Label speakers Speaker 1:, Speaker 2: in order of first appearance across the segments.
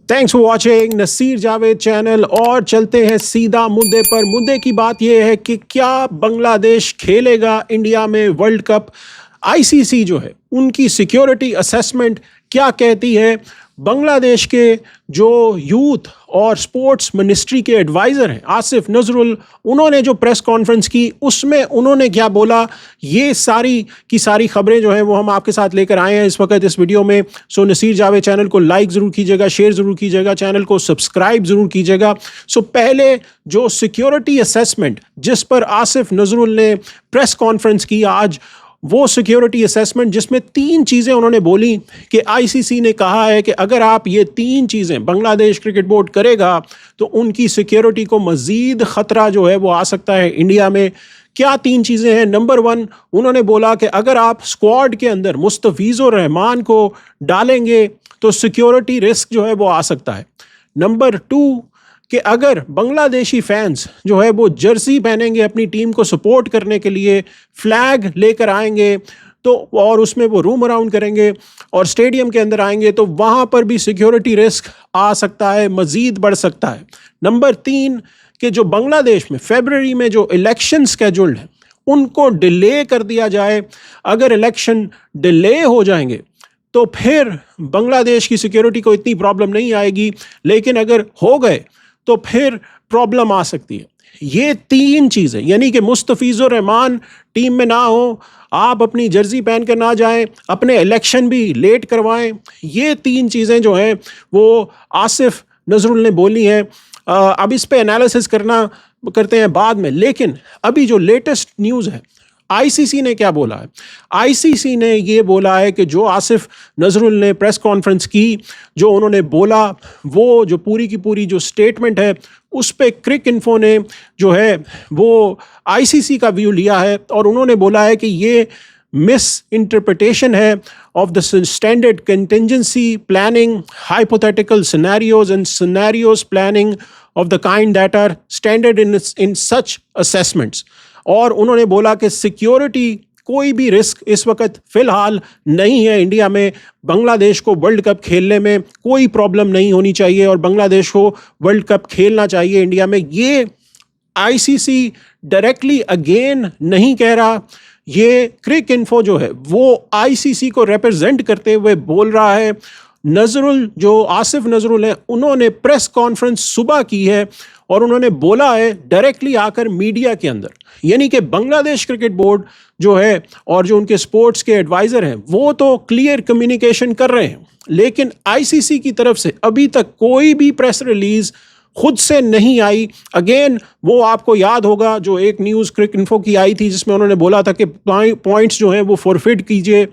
Speaker 1: Thanks for watching Naseer Javed channel. और चलते हैं सीधा मुद्दे पर। मुद्दे की बात यह है कि क्या बांग्लादेश खेलेगा इंडिया में वर्ल्ड कप। आईसीसी जो है उनकी सिक्योरिटी असेसमेंट क्या कहती है। बांग्लादेश के जो यूथ और स्पोर्ट्स मिनिस्ट्री के एडवाइज़र हैं आसिफ नजरुल, उन्होंने जो प्रेस कॉन्फ्रेंस की उसमें उन्होंने क्या बोला, ये सारी की सारी खबरें जो हैं वो हम आपके साथ लेकर आए हैं इस वक्त इस वीडियो में। सो नसीर जावेद चैनल को लाइक ज़रूर कीजिएगा, शेयर ज़रूर कीजिएगा, चैनल को सब्सक्राइब ज़रूर कीजिएगा। सो पहले जो सिक्योरिटी असेसमेंट जिस पर आसिफ नजरुल ने प्रेस कॉन्फ्रेंस की आज, वो सिक्योरिटी असेसमेंट जिसमें 3 चीज़ें उन्होंने बोली कि आईसीसी ने कहा है कि अगर आप ये 3 चीज़ें बांग्लादेश क्रिकेट बोर्ड करेगा तो उनकी सिक्योरिटी को मज़ीद ख़तरा जो है वो आ सकता है इंडिया में। क्या 3 चीज़ें हैं। नंबर 1, उन्होंने बोला कि अगर आप स्क्वाड के अंदर मुस्तफ़ीज़ुर रहमान को डालेंगे तो सिक्योरिटी रिस्क जो है वो आ सकता है। नंबर 2 कि अगर बांग्लादेशी फैंस जो है वो जर्सी पहनेंगे अपनी टीम को सपोर्ट करने के लिए, फ्लैग लेकर आएंगे तो और उसमें वो रूम अराउंड करेंगे और स्टेडियम के अंदर आएंगे तो वहाँ पर भी सिक्योरिटी रिस्क आ सकता है, मज़ीद बढ़ सकता है। नंबर 3 कि जो बांग्लादेश में फरवरी में जो इलेक्शन स्केड्यूल्ड है उनको डिले कर दिया जाए। अगर इलेक्शन डिले हो जाएंगे तो फिर बांग्लादेश की सिक्योरिटी को इतनी प्रॉब्लम नहीं आएगी, लेकिन अगर हो गए तो फिर प्रॉब्लम आ सकती है। ये 3 चीज़ें, यानी कि मुस्तफ़ीज़ुर रहमान टीम में ना हो, आप अपनी जर्सी पहन कर ना जाएं, अपने इलेक्शन भी लेट करवाएं, ये 3 चीज़ें जो हैं वो आसिफ नजरुल ने बोली हैं। अब इस पे एनालिसिस करते हैं बाद में, लेकिन अभी जो लेटेस्ट न्यूज़ है, आईसीसी ने क्या बोला है। आईसीसी ने ये बोला है कि जो आसिफ नजरुल ने प्रेस कॉन्फ्रेंस की, जो उन्होंने बोला, वो जो पूरी की पूरी जो स्टेटमेंट है उस पे क्रिक इन्फो ने जो है वो आईसीसी का व्यू लिया है और उन्होंने बोला है कि ये मिस इंटरप्रिटेशन है of the standard contingency planning, hypothetical scenarios and scenarios planning of the kind that are standard in such assessments. और उन्होंने बोला कि सिक्योरिटी कोई भी रिस्क इस वक्त फ़िलहाल नहीं है इंडिया में। बांग्लादेश को वर्ल्ड कप खेलने में कोई प्रॉब्लम नहीं होनी चाहिए और बांग्लादेश को वर्ल्ड कप खेलना चाहिए इंडिया में। ये आईसीसी डायरेक्टली अगेन नहीं कह रहा, ये क्रिक इन्फो जो है वो आईसीसी को रिप्रेजेंट करते हुए बोल रहा है। नजरुल, जो आसिफ नजरुल हैं, उन्होंने प्रेस कॉन्फ्रेंस सुबह की है और उन्होंने बोला है डायरेक्टली आकर मीडिया के अंदर, यानी कि बांग्लादेश क्रिकेट बोर्ड जो है और जो उनके स्पोर्ट्स के एडवाइज़र हैं वो तो क्लियर कम्युनिकेशन कर रहे हैं, लेकिन आईसीसी की तरफ से अभी तक कोई भी प्रेस रिलीज़ खुद से नहीं आई। अगेन वो आपको याद होगा जो एक न्यूज़ क्रिक इन्फो की आई थी जिसमें उन्होंने बोला था कि पॉइंट्स जो हैं वो फॉरफिट कीजिए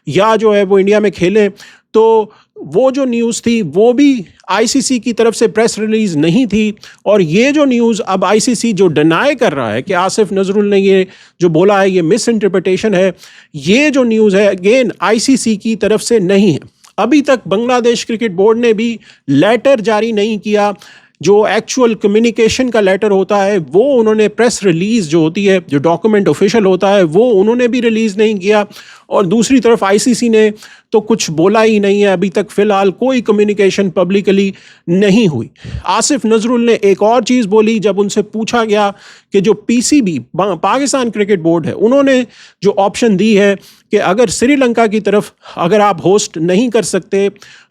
Speaker 1: या जो है वो इंडिया में खेलें, तो वो जो न्यूज़ थी वो भी आईसीसी की तरफ से प्रेस रिलीज़ नहीं थी। और ये जो न्यूज़ अब आईसीसी जो डिनाई कर रहा है कि आसिफ नजरुल ने ये जो बोला है ये मिस इंटरप्रिटेशन है, ये जो न्यूज़ है अगेन आईसीसी की तरफ से नहीं है। अभी तक बांग्लादेश क्रिकेट बोर्ड ने भी लेटर जारी नहीं किया, जो एक्चुअल कम्युनिकेशन का लेटर होता है वो उन्होंने, प्रेस रिलीज़ जो होती है, जो डॉक्यूमेंट ऑफिशियल होता है वो उन्होंने भी रिलीज़ नहीं किया। और दूसरी तरफ आईसीसी ने तो कुछ बोला ही नहीं है, अभी तक फ़िलहाल कोई कम्युनिकेशन पब्लिकली नहीं हुई। आसिफ नजरुल ने एक और चीज़ बोली जब उनसे पूछा गया कि जो पीसीबी पाकिस्तान क्रिकेट बोर्ड है, उन्होंने जो ऑप्शन दी है कि अगर श्रीलंका की तरफ अगर आप होस्ट नहीं कर सकते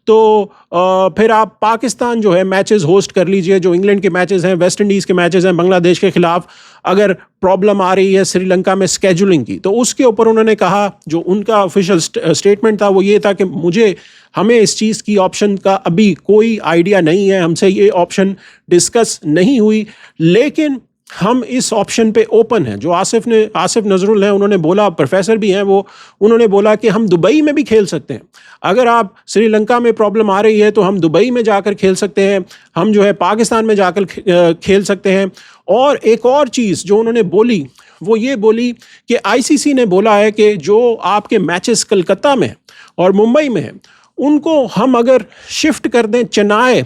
Speaker 1: तो फिर आप पाकिस्तान जो है मैचेस होस्ट कर लीजिए, जो इंग्लैंड के मैचेस हैं, वेस्ट इंडीज़ के मैचेस हैं बांग्लादेश के ख़िलाफ़। अगर प्रॉब्लम आ रही है श्रीलंका में स्केजुलिंग की, तो उसके ऊपर उन्होंने कहा, जो उनका ऑफिशियल स्टेटमेंट था वो ये था कि हमें इस चीज़ की ऑप्शन का अभी कोई आइडिया नहीं है, हमसे ये ऑप्शन डिस्कस नहीं हुई, लेकिन हम इस ऑप्शन पे ओपन हैं। जो आसिफ नजरुल हैं, उन्होंने बोला, प्रोफेसर भी हैं वो, उन्होंने बोला कि हम दुबई में भी खेल सकते हैं। अगर आप श्रीलंका में प्रॉब्लम आ रही है तो हम दुबई में जाकर खेल सकते हैं, हम जो है पाकिस्तान में जाकर खेल सकते हैं। और एक और चीज़ जो उन्होंने बोली वो ये बोली कि आईसीसी ने बोला है कि जो आपके मैचेस कलकत्ता में और मुंबई में हैं उनको हम अगर शिफ्ट कर दें चेन्नई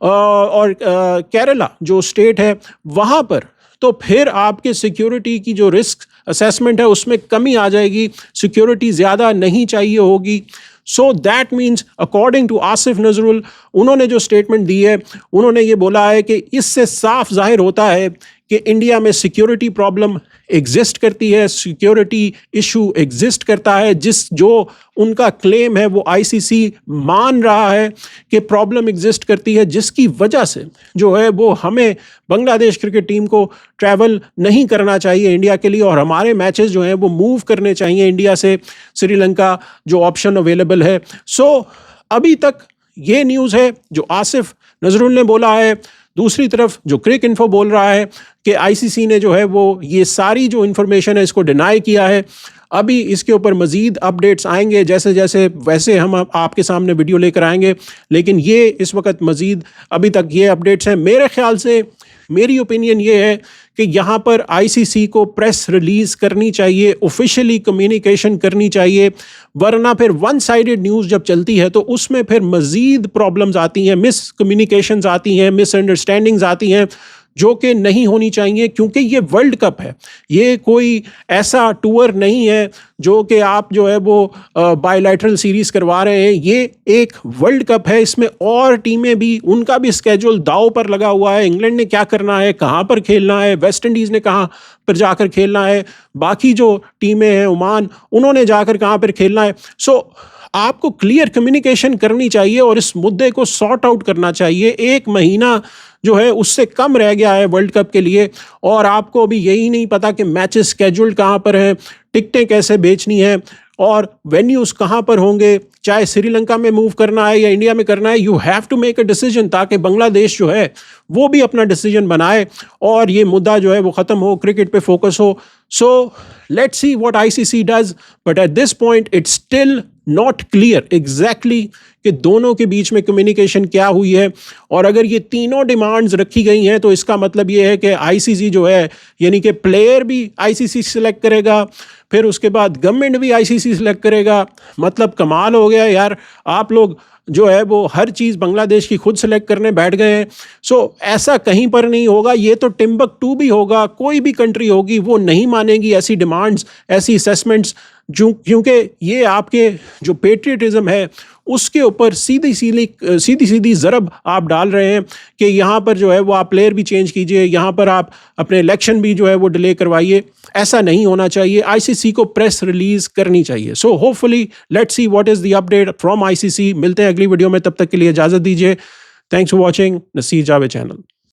Speaker 1: और केरला जो स्टेट है वहाँ पर, तो फिर आपके सिक्योरिटी की जो रिस्क असेसमेंट है उसमें कमी आ जाएगी, सिक्योरिटी ज़्यादा नहीं चाहिए होगी। So that means according to Asif Nazrul, उन्होंने जो स्टेटमेंट दी है, उन्होंने ये बोला है कि इससे साफ जाहिर होता है कि इंडिया में सिक्योरिटी प्रॉब्लम एग्जिस्ट करती है, सिक्योरिटी इशू एग्जिस्ट करता है, जो उनका क्लेम है वो आईसीसी मान रहा है कि प्रॉब्लम एग्जिस्ट करती है, जिसकी वजह से जो है वो हमें बांग्लादेश क्रिकेट टीम को ट्रैवल नहीं करना चाहिए इंडिया के लिए, और हमारे मैचेस जो हैं वो मूव करने चाहिए इंडिया से श्रीलंका, जो ऑप्शन अवेलेबल है। सो अभी तक ये न्यूज़ है जो आसिफ नजरुल ने बोला है। दूसरी तरफ जो क्रिक इन्फो बोल रहा है कि आईसीसी ने जो है वो ये सारी जो इन्फॉर्मेशन है इसको डिनाई किया है। अभी इसके ऊपर मज़ीद अपडेट्स आएंगे, जैसे जैसे वैसे हम आपके सामने वीडियो लेकर आएंगे, लेकिन ये इस वक्त मज़ीद अभी तक ये अपडेट्स हैं। मेरे ख्याल से, मेरी ओपिनियन ये है कि यहाँ पर आईसीसी को प्रेस रिलीज़ करनी चाहिए, ऑफिशियली कम्युनिकेशन करनी चाहिए, वरना फिर वन साइडेड न्यूज़ जब चलती है तो उसमें फिर मज़ीद प्रॉब्लम्स आती हैं, मिस कम्युनिकेशंस आती हैं, मिसअंडरस्टैंडिंग्स आती हैं, जो कि नहीं होनी चाहिए, क्योंकि ये वर्ल्ड कप है, ये कोई ऐसा टूर नहीं है जो कि आप जो है वो बायलैटरल सीरीज़ करवा रहे हैं। ये एक वर्ल्ड कप है, इसमें और टीमें भी, उनका भी स्केड्यूल दांव पर लगा हुआ है। इंग्लैंड ने क्या करना है, कहाँ पर खेलना है, वेस्ट इंडीज़ ने कहाँ पर जाकर खेलना है, बाकी जो टीमें हैं ओमान, उन्होंने जाकर कहाँ पर खेलना है। सो आपको क्लियर कम्युनिकेशन करनी चाहिए और इस मुद्दे को सॉर्ट आउट करना चाहिए। 1 महीना जो है उससे कम रह गया है वर्ल्ड कप के लिए, और आपको अभी यही नहीं पता कि मैचेस स्केड्यूल्ड कहाँ पर हैं, टिकटें कैसे बेचनी है, और वेन्यूज़ कहाँ पर होंगे, चाहे श्रीलंका में मूव करना है या इंडिया में करना है। You have to make a decision, ताकि बांग्लादेश जो है वो भी अपना डिसीजन बनाए और ये मुद्दा जो है वो ख़त्म हो, क्रिकेट पे फोकस हो। So let's see what ICC does, but at this point it's still not clear exactly कि दोनों के बीच में कम्युनिकेशन क्या हुई है। और अगर ये तीनों डिमांड्स रखी गई हैं तो इसका मतलब ये है कि आईसीसी जो है, यानी कि प्लेयर भी आईसीसी सेलेक्ट करेगा, फिर उसके बाद गवर्नमेंट भी आईसीसी सेलेक्ट करेगा। मतलब कमाल हो गया यार, आप लोग जो है वो हर चीज़ बांग्लादेश की खुद सेलेक्ट करने बैठ गए हैं। सो ऐसा कहीं पर नहीं होगा, ये तो टिम्बकटू भी होगा, कोई भी कंट्री होगी वो नहीं मानेगी ऐसी डिमांड्स, ऐसी असेसमेंट्स, क्योंकि ये आपके जो पेट्रियटिज्म है उसके ऊपर सीधी सीधी ज़रब आप डाल रहे हैं कि यहाँ पर जो है वो आप प्लेयर भी चेंज कीजिए, यहाँ पर आप अपने इलेक्शन भी जो है वो डिले करवाइए। ऐसा नहीं होना चाहिए, आईसीसी को प्रेस रिलीज़ करनी चाहिए। So hopefully let's see what is the update from ICC. मिलते हैं अगली वीडियो में, तब तक के लिए इजाज़त दीजिए। Thanks for watching Naseer Javed channel.